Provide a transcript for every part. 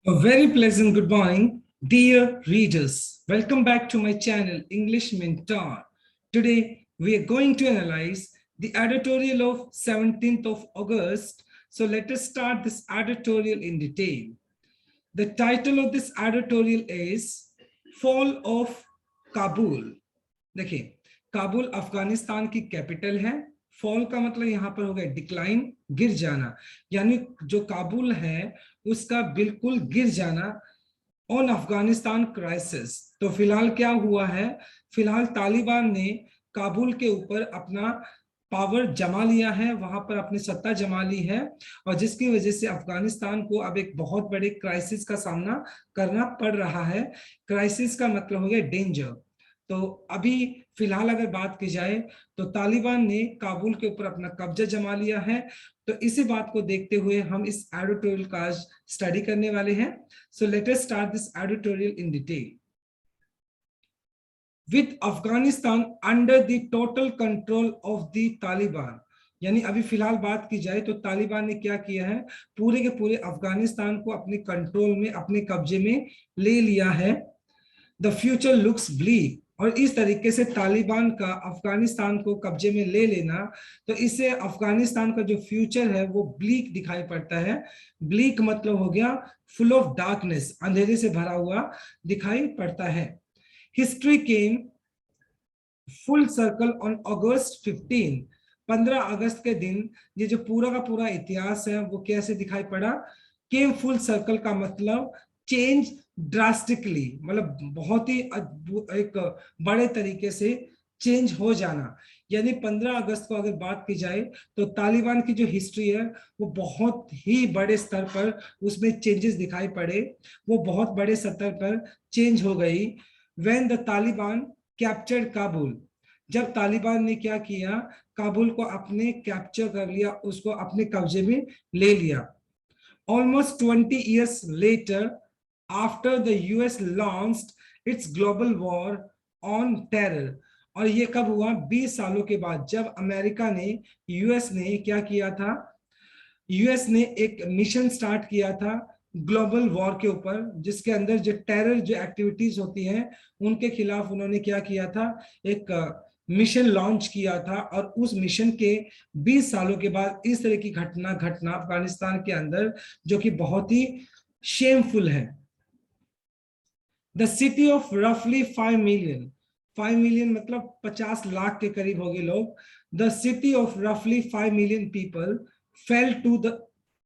A very pleasant good morning, dear readers. Welcome back to my channel, English Mentor. Today, we are going to analyze the editorial of 17th of August. So let us start this editorial in detail. The title of this editorial is Fall of Kabul. देखिए, काबुल अफगानिस्तान की capital है। Fall का मतलब यहाँ पर हो गया decline, गिर जाना, यानी जो काबुल है उसका बिल्कुल गिर जाना ऑन अफगानिस्तान क्राइसिस। तो फिलहाल क्या हुआ है, फिलहाल तालिबान ने काबुल के ऊपर अपना पावर जमा लिया है, वहां पर अपनी सत्ता जमा ली है, और जिसकी वजह से अफगानिस्तान को अब एक बहुत बड़े क्राइसिस का सामना करना पड़ रहा है। क्राइसिस का मतलब हो गया डेंजर। तो अभी फिलहाल अगर बात की जाए तो तालिबान ने काबुल के ऊपर अपना कब्जा जमा लिया है। तो इसी बात को देखते हुए हम इस एडिटोरियल का स्टडी करने वाले हैं। So let us start this editorial in detail. With Afghanistan under the total control of the Taliban, यानी अभी फिलहाल बात की जाए तो तालिबान ने क्या किया है, पूरे के पूरे अफगानिस्तान को अपने कंट्रोल में, अपने कब्जे में ले लिया है। द फ्यूचर लुक्स ब्लीक, और इस तरीके से तालिबान का अफगानिस्तान को कब्जे में ले लेना, तो इससे अफगानिस्तान का जो फ्यूचर है वो ब्लीक दिखाई पड़ता है। ब्लीक मतलब हो गया फुल ऑफ डार्कनेस, अंधेरे से भरा हुआ दिखाई पड़ता है। History came full circle on August 15, 15 अगस्त के दिन ये जो पूरा का पूरा इतिहास है वो कैसे दिखाई पड़ा। केम फुल सर्कल का मतलब चेंज ड्रास्टिकली, मतलब बहुत ही एक बड़े तरीके से चेंज हो जाना। यानी 15 अगस्त को अगर बात की जाए तो तालिबान की जो हिस्ट्री है वो बहुत ही बड़े स्तर पर उसमें चेंजेस दिखाई पड़े, वो बहुत बड़े स्तर पर चेंज हो गई। When the Taliban captured Kabul, जब तालिबान ने क्या किया, काबुल को अपने कैप्चर कर लिया, उसको अपने कब्जे में ले लिया। Almost 20 years later, after the US launched its global war on terror, और ये कब हुआ, 20 सालों के बाद, जब अमेरिका ने, यूएस ने क्या किया था, यूएस ने एक मिशन स्टार्ट किया था ग्लोबल वॉर के ऊपर, जिसके अंदर जो टेरर जो एक्टिविटीज होती हैं उनके खिलाफ उन्होंने क्या किया था, एक मिशन लॉन्च किया था। और उस मिशन के 20 सालों के बाद इस तरह की घटना घटना अफगानिस्तान के अंदर, जो कि बहुत ही शेमफुल है। द सिटी ऑफ रफली 5 million, 5 million मतलब 50 लाख के करीब हो गए लोग। द सिटी ऑफ रफली 5 million people fell to the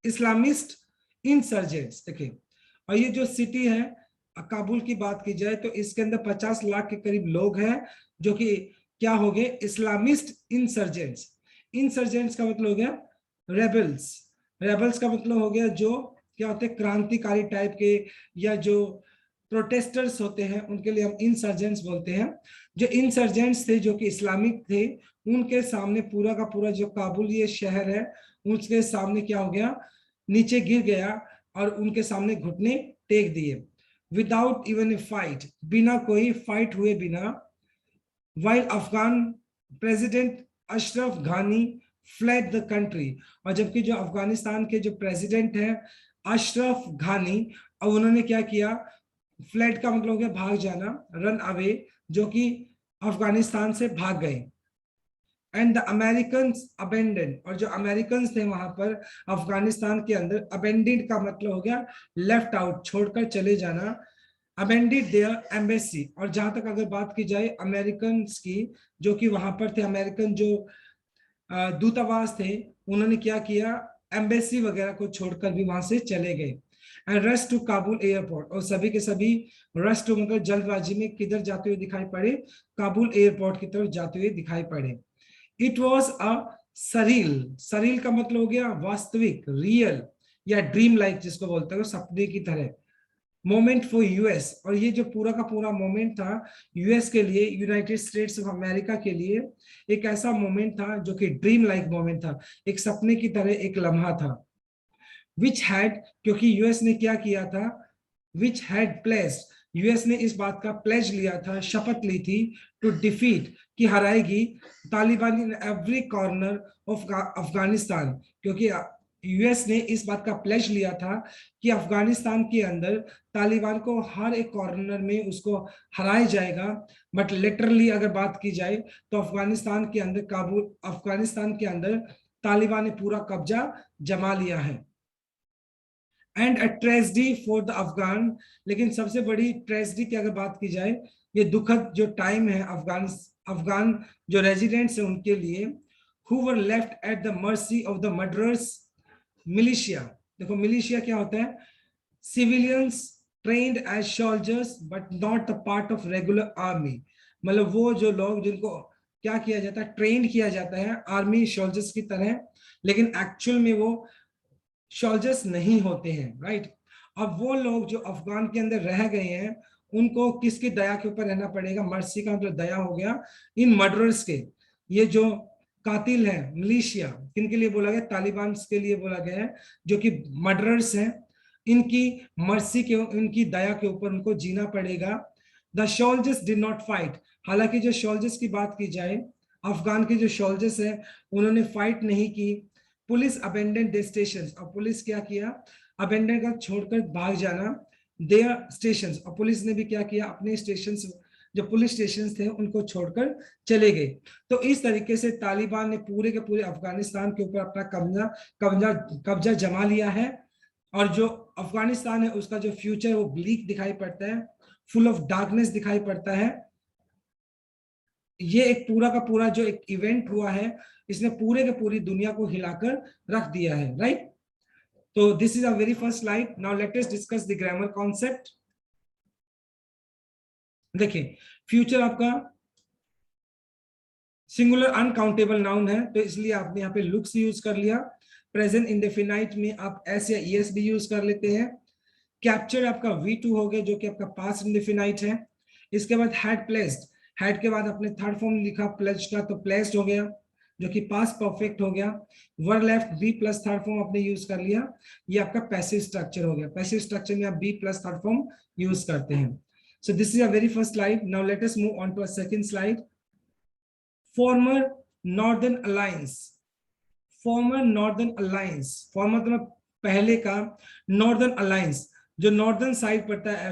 Islamist insurgents. देखिए, और ये जो सिटी है काबुल की बात की जाए तो इसके अंदर 50 लाख के करीब लोग हैं जो कि क्या हो गए, इस्लामिस्ट इंसर्जेंट्स। इंसर्जेंट्स का मतलब हो गया रेबल्स, रेबल्स का मतलब हो गया जो क्या होते हैं, क्रांतिकारी टाइप के, या जो प्रोटेस्टर्स होते हैं उनके लिए हम इंसर्जेंट्स बोलते हैं। जो इंसर्जेंट्स थे जो कि इस्लामिक थे, उनके सामने पूरा का पूरा जो काबुल ये शहर है उसके सामने क्या हो गया, नीचे गिर गया और उनके सामने घुटने टेक दिए। विदाउट इवन ए फाइट, बिना कोई फाइट हुए बिना। वाइल अफगान प्रेसिडेंट अशरफ घानी फ्लैड द कंट्री, और जबकि जो अफगानिस्तान के जो प्रेसिडेंट हैं अशरफ घानी, और उन्होंने क्या किया, फ्लैट का मतलब हो गया भाग जाना, रन अवे, जो कि अफगानिस्तान से भाग गए। एंड द अमेरिकन अबेंडेंड, और जो अमेरिकन थे वहां पर अफगानिस्तान के अंदर, अबेंडेड का मतलब हो गया लेफ्ट आउट, छोड़कर चले जाना। अबेंडेड देयर एम्बेसी, और जहां तक अगर बात की जाए अमेरिकन की, जो कि वहां पर थे, अमेरिकन जो दूतावास थे, उन्होंने क्या किया, एम्बेसी वगैरह को छोड़कर भी वहां से चले गए। And rush to Kabul airport, और सभी के सभी रश टू मतलब जल्दबाजी में किधर जाते हुए दिखाई पड़े, काबुल एयरपोर्ट की तरफ जाते हुए दिखाई पड़े। इट वॉज अ सरील, सरील का मतलब हो गया वास्तविक, रियल, या ड्रीम लाइक जिसको बोलते हैं, सपने की तरह मोमेंट फॉर यूएस। और ये जो पूरा का पूरा मोमेंट था यूएस के लिए, यूनाइटेड स्टेट्स ऑफ अमेरिका के लिए एक ऐसा मोमेंट था जो कि ड्रीम लाइक मोमेंट था, एक सपने की तरह एक लम्हा था। विच हैड, क्योंकि यूएस ने क्या किया था, विच हैड प्लेस्ड, यूएस ने इस बात का प्लेज लिया था, शपथ ली थी, टू डिफीट, कि हराएगी Taliban in every corner of Afghanistan, क्योंकि यूएस ने इस बात का प्लेज लिया था कि अफगानिस्तान के अंदर तालिबान को हर एक कॉर्नर में उसको हराया जाएगा। बट लिटरली अगर बात की जाए तो अफगानिस्तान के अंदर तालिबान ने पूरा कब्जा जमा लिया है। And a tragedy for the Afghan, लेकिन सबसे बड़ी ट्रेजेडी की अगर बात की जाए, ये दुखद जो टाइम है अफगान जो रेजिडेंट्स हैं उनके लिए, who were left at the mercy of the murderers militia. देखो मिलिशिया क्या होता है, civilians trained as soldiers but not the part of regular army. मतलब वो जो लोग जिनको क्या किया जाता है, ट्रेन किया जाता है आर्मी सोल्जर्स की तरह, लेकिन एक्चुअल में वो सोल्जर्स नहीं होते हैं, राइट। अब वो लोग जो अफगान के अंदर रह गए हैं उनको किसकी दया के ऊपर रहना पड़ेगा, मर्सी का मतलब दया हो गया इन मर्डरर्स के। ये जो कातिल है मिलिशिया, किनके लिए बोला गया, तालिबान के लिए बोला गया है, जो कि मर्डरर्स हैं, इनकी मर्सी के, इनकी दया के ऊपर उनको जीना पड़ेगा। The soldiers did not fight. हालांकि जो सोल्जर्स की बात की जाए, अफगान के जो सोल्जर्स हैं उन्होंने फाइट नहीं की। पुलिस अबेंडेंड द स्टेशन, और पुलिस क्या किया, अबेंडन का छोड़कर भाग जाना देयर स्टेशन, और पुलिस ने भी क्या किया, अपने स्टेशन, जो पुलिस स्टेशन थे उनको छोड़कर चले गए। तो इस तरीके से तालिबान ने पूरे के पूरे अफगानिस्तान के ऊपर अपना कब्जा कब्जा कब्जा जमा लिया है। और जो अफगानिस्तान है उसका जो फ्यूचर वो ब्लीक दिखाई पड़ता है, फुल ऑफ डार्कनेस दिखाई पड़ता है। ये एक पूरा का पूरा जो एक इवेंट हुआ है, इसने पूरे के पूरी दुनिया को हिलाकर रख दिया है, राइट। तो this is a very first slide. Now let us discuss the grammar concept. देखिए फ्यूचर आपका सिंगुलर अनकाउंटेबल नाउन है, तो इसलिए आपने यहाँ पे लुक्स यूज कर लिया। प्रेजेंट इंडेफिनाइट में आप एस या ईएस भी यूज कर लेते हैं। कैप्चर आपका V2 हो गया जो कि आपका पास्ट इंडेफिनाइट है। इसके बाद हैड प्लेस्ड, हैड के बाद आपने थर्ड फॉर्म लिखा प्लेज का, तो प्लेस्ड हो गया जो कि पास्ट परफेक्ट हो गया। Were left B plus third form आपने यूज कर लिया, ये आपका पैसिव स्ट्रक्चर हो गया। पैसिव स्ट्रक्चर में आप be plus third form use करते हैं। So this is a very first slide. Now let us move on to a second slide. Former northern alliance, former northern alliance, former मतलब पहले का, northern alliance जो northern side पड़ता है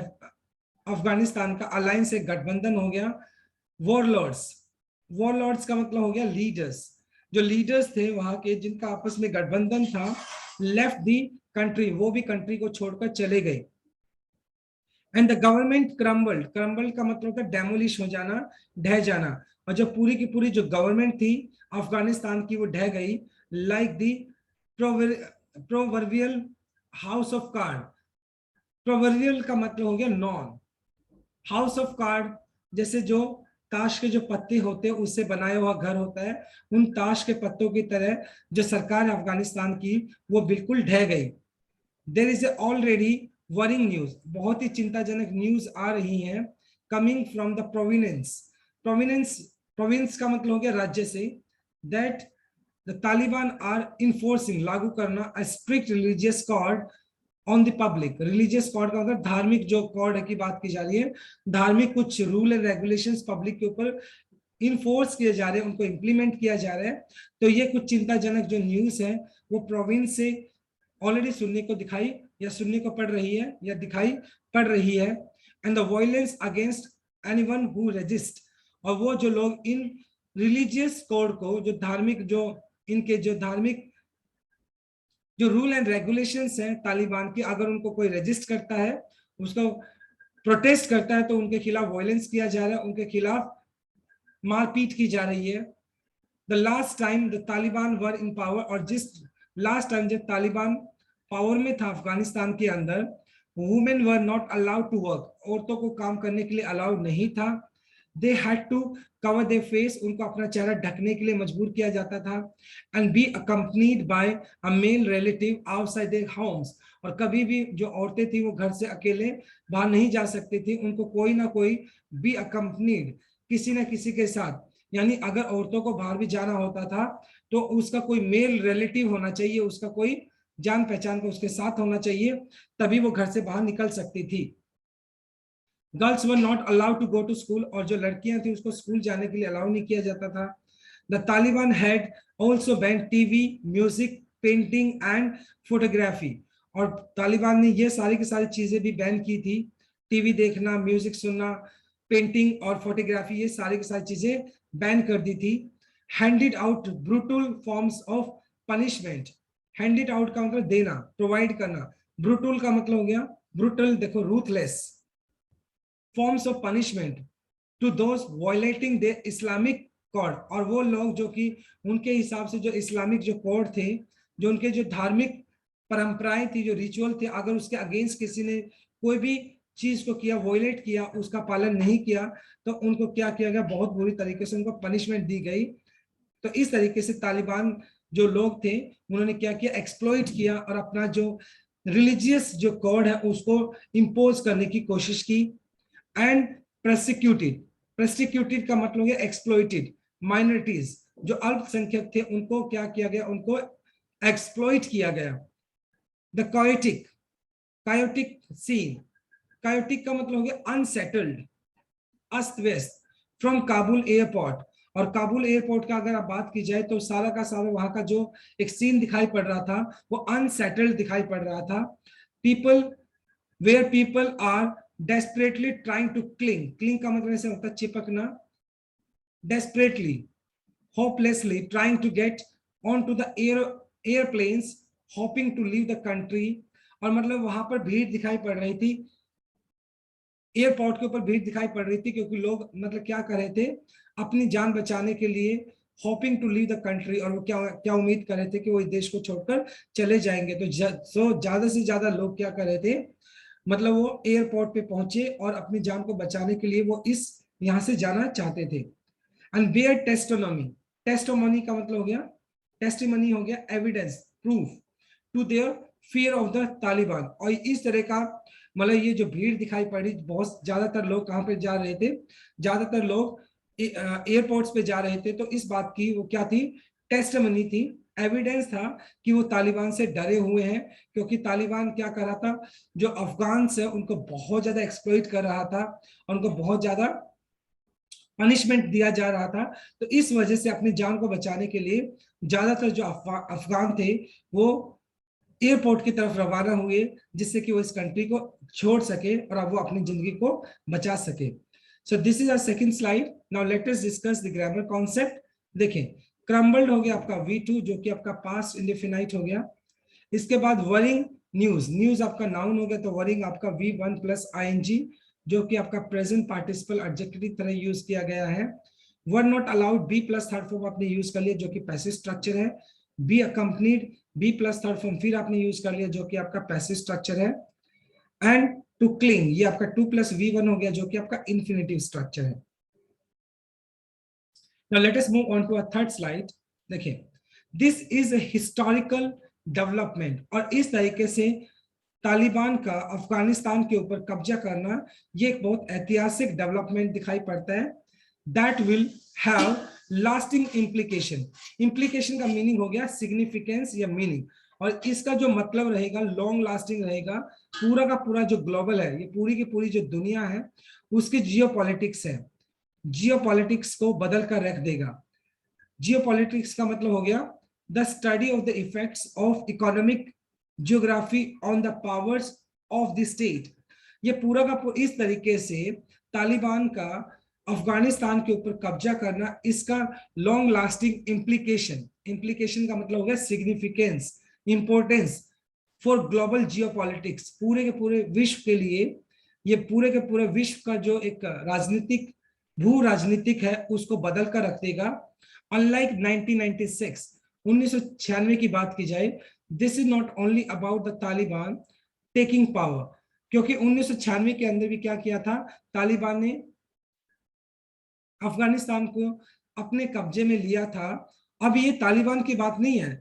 अफगानिस्तान का, alliance एक गठबंधन हो गया। वॉरलॉर्ड्स, वॉरलॉर्ड्स का मतलब हो गया लीडर्स, जो लीडर्स थे वहां के जिनका आपस में गठबंधन था, लेफ्ट दी कंट्री, वो भी कंट्री को छोड़कर चले गए। And the government crumbled, crumbled का मतलब होता है डेमोलिश हो जाना, ढह जाना। और जो पूरी की पूरी जो गवर्नमेंट थी अफगानिस्तान की वो ढह गई। Like the proverbial house of card, proverbial का मतलब हो गया नॉन, हाउस ऑफ कार्ड जैसे जो ताश के जो पत्ते होते हैं उससे बनाया हुआ घर होता है, उन ताश के पत्तों की तरह जो सरकार अफगानिस्तान की वो बिल्कुल ढह गई। There is already worrying news, बहुत ही चिंताजनक न्यूज आ रही है, coming from the province, province, province का मतलब हो गया राज्य से, that the Taliban are enforcing, लागू करना a strict religious code on the public. Religious code का मतलब धार्मिक जो कॉड है की बात की जा रही है, धार्मिक कुछ रूल एंड रेगुलेशंस पब्लिक के ऊपर इन्फोर्स किए जा रहे हैं, उनको इंप्लीमेंट किया जा रहा है। तो ये कुछ चिंताजनक जो न्यूज है वो प्रोविंस से ऑलरेडी सुनने को दिखाई या सुनने को पड़ रही है या दिखाई पड़ रही है। And the violence against anyone who resist, और वो जो लोग इन रिलीजियस कोड को, जो धार्मिक जो इनके जो धार्मिक जो रूल एंड रेगुलेशंस हैं तालिबान की, अगर उनको कोई रजिस्ट करता है, उसको प्रोटेस्ट करता है, तो उनके खिलाफ वायलेंस किया जा रहा है, उनके खिलाफ मारपीट की जा रही है। The last time the Taliban were in power, और जिस लास्ट टाइम जब तालिबान पावर में था अफगानिस्तान के अंदर, women were not allowed to work, औरतों को काम करने के लिए अलाउड नहीं था। They had to cover their face, उनको अपना चेहरा ढकने के लिए मजबूर किया जाता था। And be accompanied by a male relative outside their homes, और कभी भी जो औरतें थी वो घर से अकेले बाहर नहीं जा सकती थी, उनको कोई ना कोई बी अकम्पनीड, किसी ना किसी के साथ, यानी अगर औरतों को बाहर भी जाना होता था तो उसका कोई मेल रिलेटिव होना चाहिए, उसका कोई जान पहचान का उसके साथ होना चाहिए, तभी वो घर से बाहर निकल सकती थी। Girls were not allowed to go to school, और जो लड़कियां थी उसको स्कूल जाने के लिए अलाउ नहीं किया जाता था। The Taliban had also ban TV, music painting and photography. और तालिबान ने ये सारी की सारी चीजें भी बैन की थी, टीवी देखना, म्यूजिक सुनना, पेंटिंग और फोटोग्राफी, ये सारी की सारी चीजें बैन कर दी थी। Handed out brutal forms of punishment. Handed out का मतलब देना, प्रोवाइड करना। ब्रूटल का मतलब हो गया, ब्रूटल देखो ruthless, forms of punishment to those violating the Islamic code. और वो लोग जो कि उनके हिसाब से जो इस्लामिक जो कोड थे, जो उनके जो धार्मिक परंपराएं थी, जो रिचुअल थे, अगर उसके अगेंस्ट किसी ने कोई भी चीज को किया, वॉयलेट किया, उसका पालन नहीं किया, तो उनको क्या किया गया, बहुत बुरी तरीके से उनको पनिशमेंट दी गई। तो इस तरीके से तालिबान जो लोग थे उन्होंने क्या किया, एक्सप्लॉइट किया और अपना जो रिलीजियस जो कोड है उसको इंपोज करने की कोशिश की। एंड प्रोसिक्यूटेड, प्रोसिक्यूटेड का मतलब है एक्सप्लॉइटेड माइनॉरिटीज, जो अल्पसंख्यक थे उनको क्या किया गया, उनको एक्सप्लॉइट किया गया। The chaotic, chaotic scene, chaotic का मतलब हो गया अनसेटल्ड, अस्त व्यस्त, फ्रॉम काबुल एयरपोर्ट। और काबुल एयरपोर्ट का अगर आप बात की जाए तो सारा का सारा वहां का जो एक सीन दिखाई पड़ रहा था वो अनसेटल्ड दिखाई पड़ रहा था। People, where people are desperately trying to cling, cling का मतलब ऐसे होता है चिपकना, desperately, hopelessly trying to get onto the airplanes, hoping to leave the country। और मतलब वहां पर भीड़ दिखाई पड़ रही थी, एयरपोर्ट के ऊपर भीड़ दिखाई पड़ रही थी, क्योंकि लोग मतलब क्या कर रहे थे, अपनी जान बचाने के लिए hoping to leave the country, और वो क्या क्या उम्मीद कर रहे थे कि वो इस देश को छोड़कर चले जाएंगे। तो ज्यादा से ज्यादा लोग क्या कर रहे थे, मतलब वो एयरपोर्ट पे पहुंचे और अपनी जान को बचाने के लिए वो इस यहाँ से जाना चाहते थे। एंड बेयर टेस्टोनॉमी, टेस्टोमनी का मतलब हो गया, टेस्टिमनी हो गया evidence, proof to their fear of the Taliban. और इस तरह का मतलब ये जो भीड़ दिखाई पड़ी, बहुत ज्यादातर लोग कहाँ पे जा रहे थे, ज्यादातर लोग एयरपोर्ट्स पे जा रहे थे, तो इस बात की वो क्या थी, टेस्टमनी थी, एविडेंस था कि वो तालिबान से डरे हुए हैं। क्योंकि तालिबान क्या कर रहा था, जो अफगान है उनको बहुत ज्यादा एक्सप्लॉइट कर रहा था, उनको बहुत ज्यादा पनिशमेंट दिया जा रहा था। तो इस वजह से अपनी जान को बचाने के लिए ज्यादातर जो अफगान थे वो एयरपोर्ट की तरफ रवाना हुए, जिससे कि वो इस कंट्री को छोड़ सके और अब वो अपनी जिंदगी को बचा सके। So this is our second slide. Now let us discuss the grammar concept. देखें, क्रम्बल्ड हो गया आपका V2 जो कि आपका पास्ट इंडेफिनाइट हो गया। इसके बाद वरिंग न्यूज, न्यूज आपका नाउन हो गया, तो वरिंग आपका V1 प्लस ING जो कि आपका प्रेजेंट पार्टिसिपल एडजेक्टिव की तरह यूज किया गया है। Were not allowed, be plus third form आपने यूज कर लिया जो कि पैसिव स्ट्रक्चर है। Be accompanied, be plus third form फिर आपने यूज कर लिया जो कि आपका पैसिव स्ट्रक्चर है। एंड टू क्लिंग, ये आपका 2 प्लस V1 हो गया जो कि आपका इन्फिनेटिव स्ट्रक्चर है। Now let us move on to a third slide। देखिए, this is a historical development, और इस तरीके से तालिबान का अफगानिस्तान के ऊपर कब्जा करना ये एक बहुत ऐतिहासिक डेवलपमेंट दिखाई पड़ता है। That will have lasting implication, implication का मीनिंग हो गया सिग्निफिकेंस या मीनिंग, और इसका जो मतलब रहेगा लॉन्ग लास्टिंग रहेगा। पूरा का पूरा जो ग्लोबल है, ये पूरी की पूरी जो दुनिया है उसकी जियोपॉलिटिक्स है, जियोपॉलिटिक्स को बदल कर रख देगा। जियोपॉलिटिक्स का मतलब हो गया the study of the effects of economic geography on the powers of the state. ये पूरा का इस तरीके से तालिबान का अफगानिस्तान के ऊपर कब्जा करना, इसका लॉन्ग लास्टिंग इम्प्लीकेशन, इम्प्लीकेशन का मतलब हो गया significance, importance for global geopolitics, पूरे के पूरे विश्व के लिए, ये पूरे के पूरे विश्व का जो एक राजनीतिक, भू राजनीतिक है उसको बदल कर रख देगा। अनलाइक 1996, 1996 की बात की जाए, this is not only about the Taliban taking power, क्योंकि 1996 के अंदर भी क्या किया था, तालिबान ने अफगानिस्तान को अपने कब्जे में लिया था। अब ये तालिबान की बात नहीं है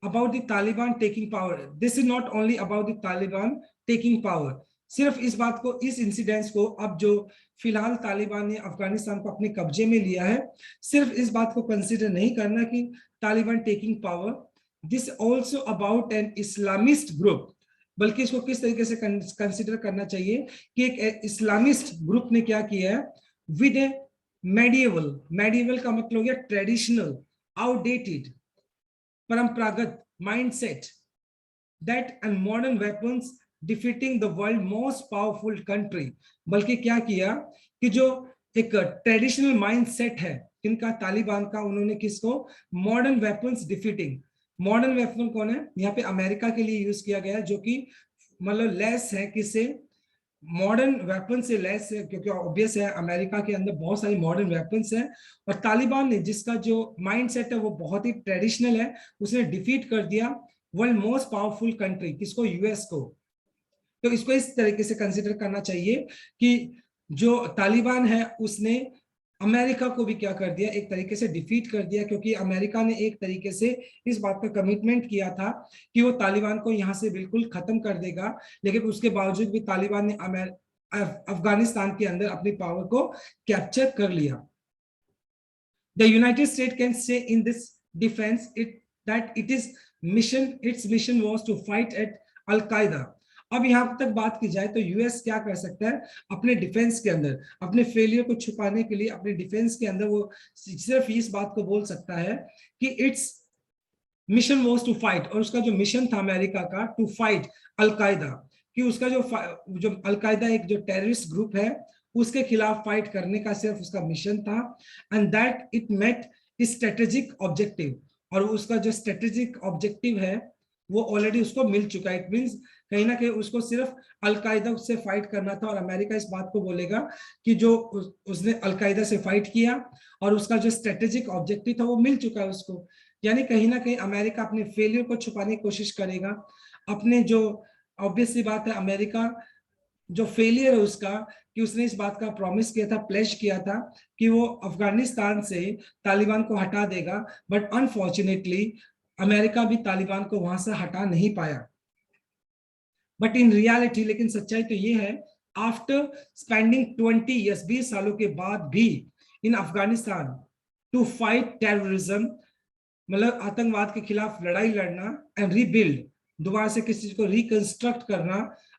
about the Taliban taking power, this is not only about the Taliban taking power. सिर्फ इस बात को, इस इंसिडेंट्स को, अब जो फिलहाल तालिबान ने अफगानिस्तान को अपने कब्जे में लिया है, सिर्फ इस बात को कंसिडर नहीं करना कि Taliban taking power, this also about an Islamist group, बल्कि इसको किस तरीके से कंसिडर करना चाहिए कि एक इस्लामिस्ट ग्रुप ने क्या किया है विद ए मेडिएवल, मेडिएवल का मतलब हो गया ट्रेडिशनल, आउटडेटेड, परंपरागत mindset that and modern weapons defeating the world most powerful country, बल्कि क्या किया कि जो एक ट्रेडिशनल माइंडसेट है किनका, तालिबान का, उन्होंने किसको, modern weapons defeating. Modern weapon कौन है, यहाँ पे अमेरिका के लिए यूज किया गया है, जो कि मतलब लेस है किससे, मॉडर्न वेपन से लेस है, क्योंकि ऑब्वियस है अमेरिका के अंदर बहुत सारी मॉडर्न वेपन्स हैं। और तालिबान ने जिसका जो माइंडसेट है वो बहुत ही ट्रेडिशनल है, उसने डिफीट कर दिया वर्ल्ड मोस्ट पावरफुल कंट्री, किसको, यूएस को। तो इसको इस तरीके से कंसिडर करना चाहिए कि जो तालिबान है उसने अमेरिका को भी क्या कर दिया, एक तरीके से डिफीट कर दिया, क्योंकि अमेरिका ने एक तरीके से इस बात का कमिटमेंट किया था कि वो तालिबान को यहां से बिल्कुल खत्म कर देगा, लेकिन उसके बावजूद भी तालिबान ने अफगानिस्तान के अंदर अपनी पावर को कैप्चर कर लिया। The United States can say in this defense that its mission was to fight at Al-Qaeda। अब यहां तक बात की जाए तो यूएस क्या कर सकता है अपने डिफेंस के अंदर, अपने फेलियर को छुपाने के लिए अपने डिफेंस के अंदर वो सिर्फ इस बात को बोल सकता है कि its mission was to fight, और उसका जो मिशन था अमेरिका का, टू फाइट अलकायदा, कि उसका जो अलकायदा एक जो टेररिस्ट ग्रुप है उसके खिलाफ फाइट करने का सिर्फ उसका मिशन था। And that it met strategic objective, और उसका जो स्ट्रेटेजिक ऑब्जेक्टिव है वो ऑलरेडी उसको मिल चुका है। इट मींस कहीं ना कहीं उसको सिर्फ अलकायदा से फाइट करना था, और अमेरिका इस बात को बोलेगा कि जो उसने अलकायदा से फाइट किया और उसका जो स्ट्रेटेजिक ऑब्जेक्टिव था वो मिल चुका है उसको। यानी कहीं ना कहीं अमेरिका अपने फेलियर को छुपाने की कोशिश करेगा, अपने जो ऑब्वियस सी बात है अमेरिका जो फेलियर है उसका, कि उसने इस बात का प्रॉमिस किया था, प्लेज किया था कि वो अफगानिस्तान से तालिबान को हटा देगा, बट अनफॉर्चुनेटली अमेरिका भी तालिबान को वहां से हटा नहीं पाया। बट इन रियलिटी, लेकिन सच्चाई तो ये है, आफ्टर स्पेंडिंग 20 ईयर्स, 20 सालों के बाद भी इन अफगानिस्तान टू फाइट टेररिज्म, मतलब आतंकवाद के खिलाफ लड़ाई लड़ना, एंड रीबिल्ड, दोबारा से किसी चीज को रिकंस्ट्रक्ट करना,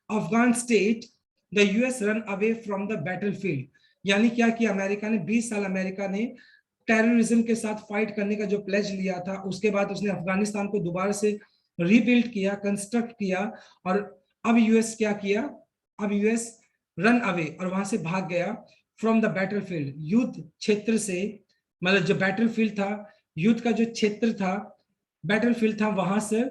Afghan state, the US run away from the battlefield. यानी क्या कि अमेरिका ने 20 साल अमेरिका ने टेररिज्म के साथ फाइट करने का जो प्लेज लिया था, उसके बाद उसने अफगानिस्तान को दोबारा से रीबिल्ड किया, कंस्ट्रक्ट किया, और अब यूएस क्या किया, अब यूएस रन अवे, और वहां से भाग गया फ्रॉम द बैटलफील्ड, युद्ध क्षेत्र से, मतलब जो बैटलफील्ड था, युद्ध का जो क्षेत्र था, बैटलफील्ड था, वहां से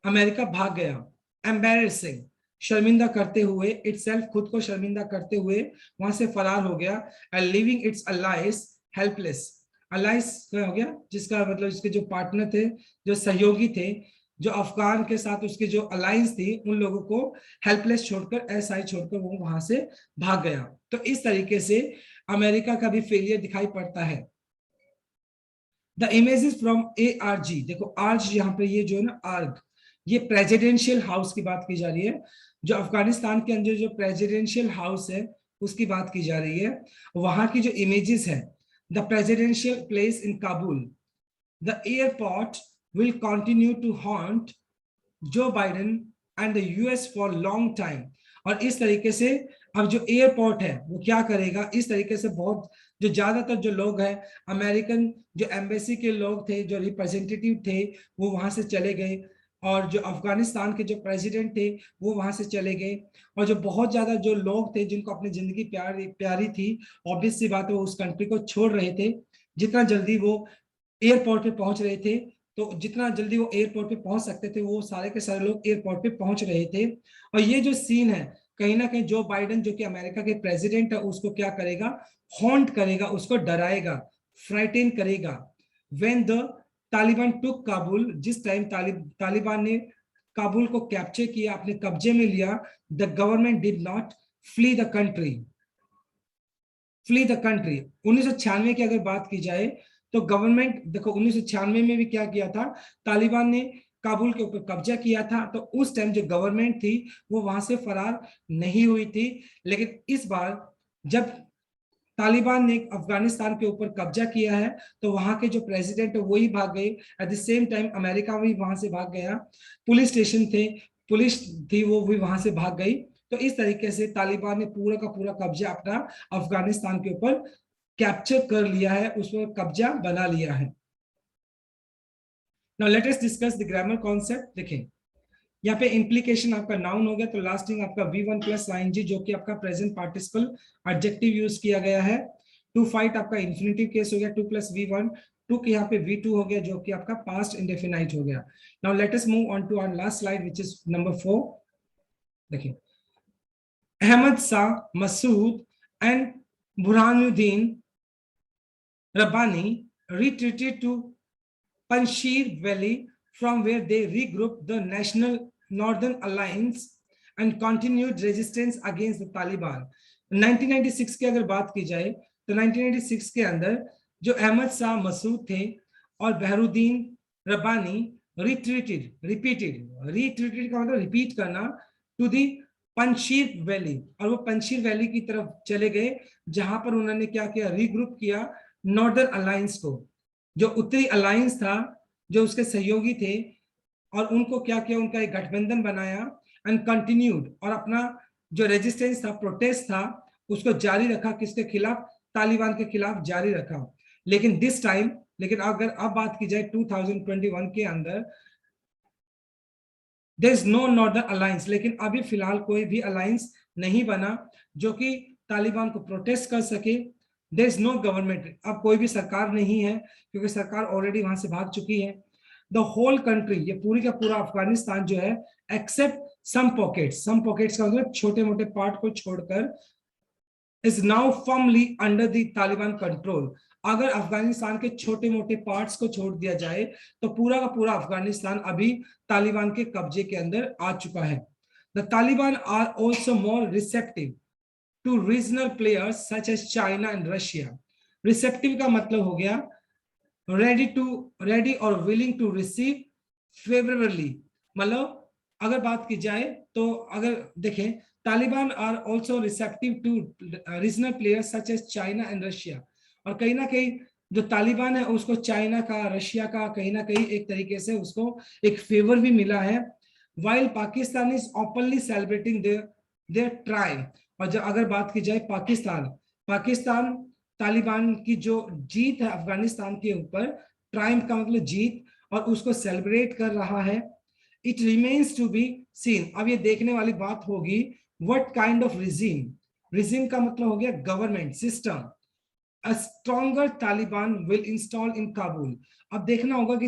अमेरिका भाग गया, एम्बेरसिंग, शर्मिंदा करते हुए, इटसेल्फ, खुद को शर्मिंदा करते हुए वहां से फरार हो गया, and leaving its allies helpless. Allies क्या हो गया, जिसका मतलब इसके जो पार्टनर थे, जो सहयोगी थे, जो अफगान के साथ उसके जो अलायंस थी, उन लोगों को हेल्पलेस छोड़कर, एसआई छोड़कर वो वहां से भाग गया। तो इस तरीके से अमेरिका का भी फेलियर दिखाई पड़ता है। द इमेजेस फ्रॉम ARG, देखो आर्ज यहाँ पे ये जो है ना आर्ग, ये प्रेसिडेंशियल हाउस की बात की जा रही है, जो अफगानिस्तान के अंदर जो प्रेसिडेंशियल हाउस है उसकी बात की जा रही है। वहां की जो इमेजेस है, the presidential place in Kabul, the airport will continue to haunt Joe Biden and the US for long time। और इस तरीके से अब जो एयरपोर्ट है वो क्या करेगा, इस तरीके से बहुत जो ज्यादातर जो लोग हैं अमेरिकन, जो एम्बेसी के लोग थे, जो रिप्रेजेंटेटिव थे, वो वहां से चले गए, और जो अफगानिस्तान के जो प्रेसिडेंट थे वो वहां से चले गए, और जो बहुत ज्यादा जो लोग थे जिनको अपनी जिंदगी प्यारी थी, ऑब्वियस सी बात है वो उस कंट्री को छोड़ रहे थे। जितना जल्दी वो एयरपोर्ट पे पहुंच रहे थे, तो जितना जल्दी वो एयरपोर्ट पे पहुंच सकते थे, वो सारे के सारे लोग एयरपोर्ट पे पहुंच रहे थे। और ये जो सीन है, कहीं ना कहीं जो बाइडेन जो कि अमेरिका के प्रेसिडेंट है उसको क्या करेगा, हॉन्ट करेगा, उसको डराएगा, फ्राइटेन करेगा। व्हेन द तालिबान टुक काबुल, जिस टाइम तालिबान ने काबुल को कैप्चर किया, अपने कब्जे में लिया, the government did not flee the country, flee the country. 1996 की अगर बात की जाए तो गवर्नमेंट, देखो 1996 में भी क्या किया था, तालिबान ने काबुल के ऊपर कब्जा किया था, तो उस टाइम जो गवर्नमेंट थी वो वहां से फरार नहीं हुई थी। लेकिन इस बार जब तालिबान ने अफगानिस्तान के ऊपर कब्जा किया है, तो वहां के जो प्रेसिडेंट है वही भाग गए, at the same time America भी वहां से भाग गया, पुलिस स्टेशन थे, पुलिस थी, वो भी वहां से भाग गई। तो इस तरीके से तालिबान ने पूरा का पूरा कब्जा अपना अफगानिस्तान के ऊपर कैप्चर कर लिया है, उस पर कब्जा बना लिया है। Now let us discuss the grammar concept. देखें यहाँ पे इम्प्लीकेशन आपका नाउन हो गया, तो लास्टिंग आपका V1 प्लस ing जो कि आपका प्रेजेंट पार्टिसिपल एडजेक्टिव यूज किया गया है। टू फाइट आपका इन्फिनिटिव केस हो गया, 2 प्लस V1, टू के यहाँ पे V2 हो गया जो कि आपका पास्ट इंडेफिनाइट हो गया। Now let us move on to our last slide which is number 4। देखिए Ahmad Shah Massoud and Burhanuddin Rabbani retreated to Panjshir Valley from where they regrouped the National Northern Alliance and continued resistance against the Taliban। 1996 की अगर बात की जाए तो 1996 के अंदर जो अहमद शाह मसूद थे और बहरुद्दीन रब्बानी रिट्रीटेड का मतलब रिपीट करना टू दी पंजशीर वैली, और वो पंजशीर वैली की तरफ चले गए जहां पर उन्होंने क्या किया, रीग्रुप किया नॉर्दर्न अलायंस को, जो उत्तरी अलायंस था, जो उसके सहयोगी थे, और उनको क्या किया, उनका एक गठबंधन बनाया एंड कंटिन्यूड, और अपना जो रेजिस्टेंस था, प्रोटेस्ट था, उसको जारी रखा। किसके खिलाफ? तालिबान के खिलाफ जारी रखा। लेकिन अगर अब बात की जाए 2021 के अंदर there is no northern alliance, लेकिन अभी फिलहाल कोई भी अलायंस नहीं बना जो कि तालिबान को प्रोटेस्ट कर सके। देयर इज नो गवर्नमेंट, अब कोई भी सरकार नहीं है क्योंकि सरकार ऑलरेडी वहां से भाग चुकी है। द होल कंट्री, ये पूरी का पूरा अफगानिस्तान जो है, एक्सेप्ट सम पॉकेट्स का मतलब छोटे मोटे पार्ट को छोड़कर, is now firmly under the Taliban control. अगर अफगानिस्तान के छोटे मोटे पार्ट्स को छोड़ दिया जाए तो पूरा का पूरा अफगानिस्तान अभी तालिबान के कब्जे के अंदर आ चुका है। The Taliban are also more receptive to regional players such as China and Russia. Receptive का मतलब हो गया रेडी और विलिंग टू रिसीव फेवरेबली। मतलब अगर बात की जाए तो अगर देखें, Taliban are also receptive to regional players such as China and Russia, और कहीं ना कहीं जो तालिबान है उसको चाइना का, रशिया का कहीं ना कहीं एक तरीके से उसको एक फेवर भी मिला है। While Pakistan is openly celebrating their triumph. और जब अगर बात की जाए पाकिस्तान तालिबान की जो जीत है अफगानिस्तान के ऊपर, ट्रायम्फ का मतलब जीत, और उसको सेलिब्रेट कर रहा है। It remains to be seen, अब ये देखने वाली बात होगी, व्हाट काइंड ऑफ रिजीम का मतलब हो गया government system. A stronger Taliban will install in Kabul। अब देखना होगा कि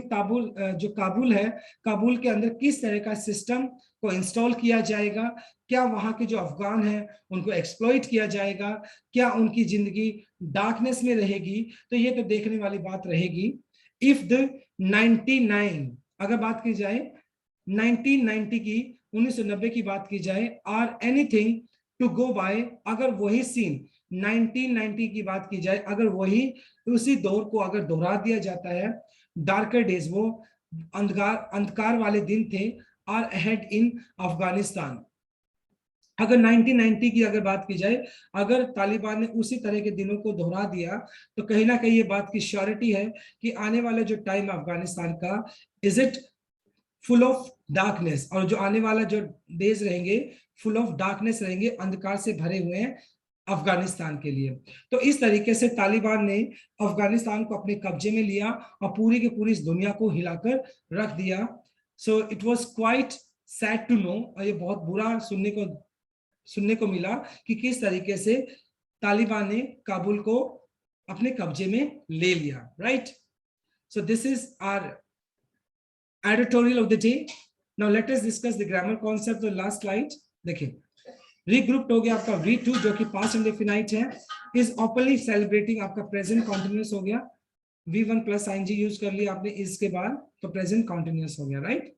जो काबुल है, काबुल के अंदर किस तरह का सिस्टम को इंस्टॉल किया जाएगा। क्या वहां के जो अफगान हैं उनको एक्सप्लॉइट किया जाएगा? क्या उनकी जिंदगी डार्कनेस में रहेगी? तो ये तो देखने वाली बात रहेगी। इफ द 99, अगर बात की जाए 1990 की, 1990 की बात की जाए, are anything to go by, अगर वही सीन 1990 की बात की जाए, अगर वही उसी दौर को अगर दोहरा दिया जाता है, डार्कर डेज, वो अंधकार वाले दिन थे, आर अहेड इन अफगानिस्तान। अगर 1990 की अगर बात की जाए, अगर तालिबान ने उसी तरह के दिनों को दोहरा दिया, तो कहीं ना कहीं ये बात की श्योरिटी है कि आने वाला जो टाइम अफगानिस्तान का, is it full of darkness, और जो आने वाला जो डेज रहेंगे फुल ऑफ डार्कनेस रहेंगे, अंधकार से भरे हुए हैं अफगानिस्तान के लिए। तो इस तरीके से तालिबान ने अफगानिस्तान को अपने कब्जे में लिया और पूरी की पूरी इस दुनिया को हिलाकर रख दिया। So it was quite sad to know, और ये बहुत बुरा सुनने को मिला कि किस तरीके से तालिबान ने काबुल को अपने कब्जे में ले लिया, right. So this is our editorial of the day. Now let us discuss the grammar concept, the last slide। देखिए रीग्रुप्ड हो गया आपका V2 जो कि पास्ट इंडेफिनाइट है, इज ओपनली सेलिब्रेटिंग आपका प्रेजेंट कॉन्टिन्यूअस हो गया, V1 प्लस ing यूज कर लिया आपने इसके बाद, तो प्रेजेंट कॉन्टिन्यूअस हो गया, right.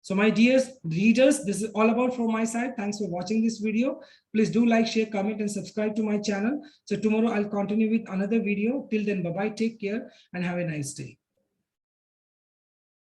So my dear readers, this is all about from my side. Thanks for watching this video. Please do like, share, comment and subscribe to my channel. So tomorrow I'll continue with another video. Till then, bye bye, take care and have a nice day.